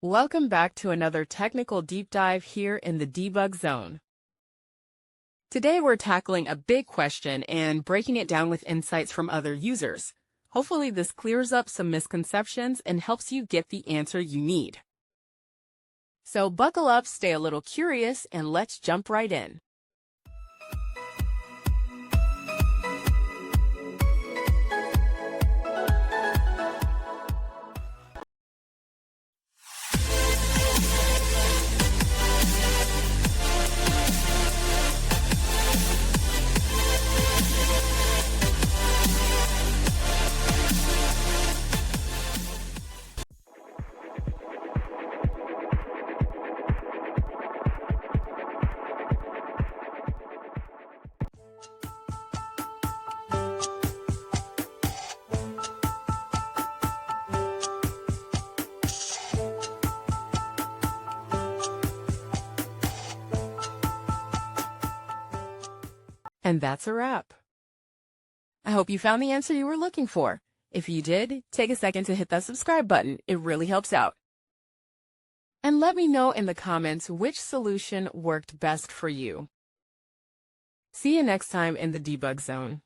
Welcome back to another technical deep dive here in the Debug Zone. Today we're tackling a big question and breaking it down with insights from other users. Hopefully this clears up some misconceptions and helps you get the answer you need. So buckle up, stay a little curious, and let's jump right in. And that's a wrap. I hope you found the answer you were looking for. If you did, take a second to hit that subscribe button. It really helps out. And let me know in the comments which solution worked best for you. See you next time in the Debug Zone.